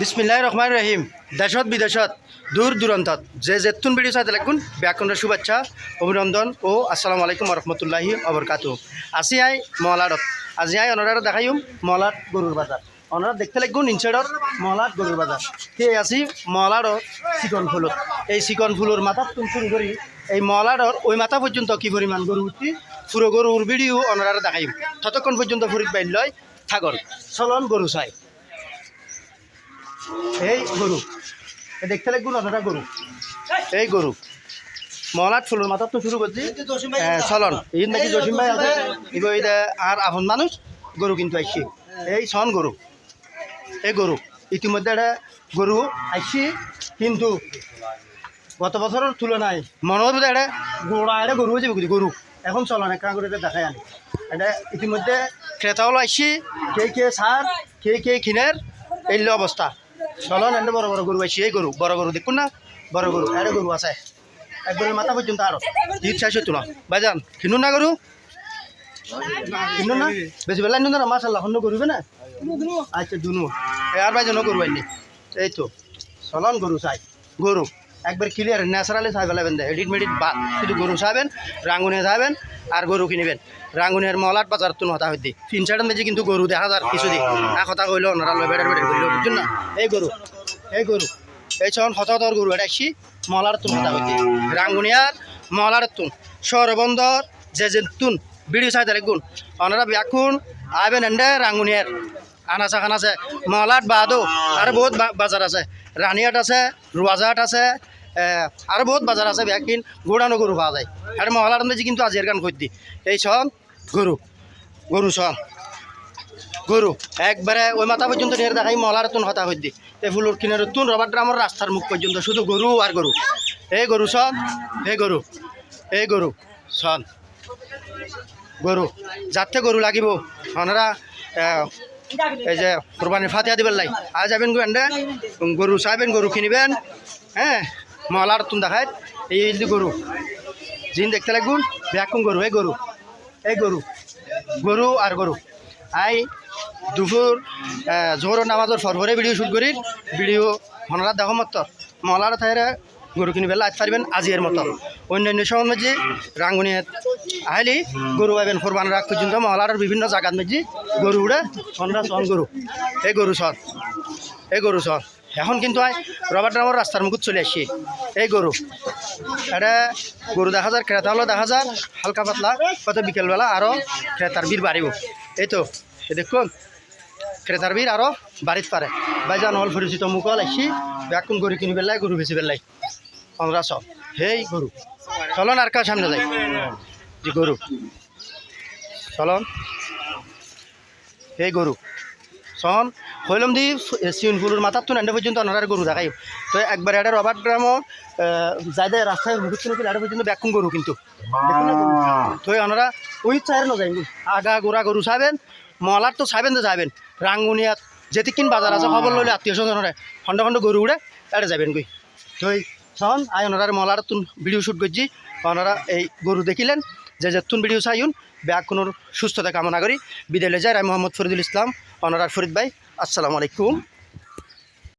বিসমিল্লাহির রহমানির রহিম। দেশত বিদেশত দূর দূরান্তত যে যেতুন ভিডিও চাইতে লাগুন ব্যাকুণ্ডের শুভেচ্ছা অভিনন্দন ও আসসালামু আলাইকুম রহমতুল্লাহি অবরকাতু। আসি আই মহলাডত আজি আই অনারা দেখাইম মহলাট গরুর বাজার। অনারা দেখতে লাগুন ইনসাইডর মহলাট গরুর বাজার। সেই আসি মহলাডর চিকন ফুলত এই চিকন ফুলর মাথা শুরু করি এই মহলাডর ওই মাথা পর্যন্ত কি পরিমাণ গরু উঠি পুরো গরুর ভিডিও অনারা দেখাইম। ততক্ষণ পর্যন্ত ফরিদ বাইল লয় থাকল চলন গরু চাই। এই গরু দেখতে লাগবে আপনারা গরু এই গরু মহলাট ফুলের মাথা তো শুরু করছি চলন এই নাকি জসিম ভাই আছে আর আপন মানুষ গরু কিন্তু আসছি এই সন গরু এই গরু ইতিমধ্যে একটা গরু আসছি কিন্তু গত বছরের তুলনায় মনে হচ্ছে এটা গোড়া এটা গরু হয়ে যাবে গরু এখন চলন একটা করে দেখাই আনি এটা ইতিমধ্যে ক্রেতা হলো আসছি কে সার কে খিনের এই অবস্থা চলন এনে বড় বড় গরু আইসি এই গরু বড় গরু দেখুন না বড় গরু এটা গরু আছে একবারের মাথা পর্যন্ত আরো ঈদ চাইছো তো না ভাইজান কিনুন না গরু কিনুন না বেশি বেলা নিন না মাসাল্লাহ অন্য গরুবে না আচ্ছা দুনু আর ভাইজানও গরু আইনি এই তো চলন গরু চাই গরু একবার ক্লিয়ার ন্যাচারালি চাই ফেলাবেন দে এডিট মেডিট বা শুধু গরু চাইবেন রাঙ্গুনিয়া যাবেন আর গরু কিনবেন রাঙ্গুনিয়ার মহলাট বাজার তো হতা হইতে 3-4 মেজি কিন্তু গরু দেখা যার কিছু দিক কথা কইলো ওনারা বেড়ার করিল বুঝছেন না এই গরু এই চন হতাহতর গরু এটা আসছি মহলার তুন হতা হইতে রাঙ্গুনিয়ার মহলার তুন শহরবন্দর যে তুন বিড়ি চাইতে গুণ ওনারা ব্যাকুন আইবেন এন্ডে রাঙ্গুনিয়ার আনাচা খানাছে মহলাট বাদও আর বহুত বাজার আছে রানিয়াট আছে রোয়াজাহাট আছে আরও বহুত বাজার আছে ব্যাকিন গোড়ানো গরু পাওয়া যায় আর মহলার মেজি কিন্তু আজির গান করতি এই সব গরু সব গরু একবারে ওই মাথা পর্যন্ত নিয়ে দেখাই মহলার তুন হতা হইতি এই ফুলুর কিনার তুন রবার ড্রামর রাস্তার মুখ পর্যন্ত শুধু গরু আর গরু এই গরু সব এই গরু সব গরু যাতে গরু লাগিব ওনারা এই যে কোরবানির ফাতিয়া দিবেন লাই আজ যাবেন এন্ডে গরু চাইবেন গরু কিনবেন হ্যাঁ মহলার তুন দেখায় এই গরু জিন দেখতে লাগুন ব্যাকুম গরু গরু আর গরু আই দুপুর জোহর নামাজের ফরফরে ভিডিও শুট করি ভিডিও মহলার দেখো মত মহলার থাইরে গরু কিনবে লাইট পারবেন আজির মতো অন্যান্য সময় মধ্যে রাঙ্গুনিয়াত আইলি গরু পাবেন কোরবান রাখ পর্যন্ত মহলার বিভিন্ন জায়গার মধ্যে গরু উড়ে সন্ধ্যা সন গরু এই গরু সন এখন কিন্তু রবার ড্রামর রাস্তার মুখত চলে আসছি এই গরু এটা গরু দেখা যার ক্রেতা হলো দেখা যার হালকা পাতলা কত বিকেলবেলা আরও ক্রেতার ভিড় বাড়িব এই তো দেখুন ক্রেতার ভিড় আরও বাড়িতে পারে বাইজান হল পরিচিত মুখল আসছি ব্যাকুন গরু কিনি পেলাই গরু বেশি পেলাই 1500 হেই গরু চলন আর কার সামনে যাই যে গরু চলন এই গরু সন হইলাম দি সিউন ফুলুর মাথার তো এন্ডে পর্যন্ত ওনারা গরু দেখাই তো একবার এটা রবার ড্রামও যাই দেয় রাস্তায় মুখুত এটা পর্যন্ত ব্যাকুম গরু কিন্তু তো ওনারা ওই চায়ের না যাই আগা গোড়া গরু চাইবেন মহলার তো চাইবেন তো যাবেন রাঙ্গুনিয়াত যেতিকিন বাজার আছে খবর লইলে আত্মীয় স্বজনরে খণ্ড খণ্ড গরু উড়ে এটা যাবেন গই তো সন আই ওনারা মহলার তুন ভিডিও শ্যুট করছি ওনারা এই গরু দেখিলেন যে তুন ভিডিও চাইন ব্যাগ কোনো সুস্থতা কামনা করি বিদায় যায় রায় মোহাম্মদ ফরিদুল ইসলাম ওনারা ফরিদ ভাই আসসালামু আলাইকুম।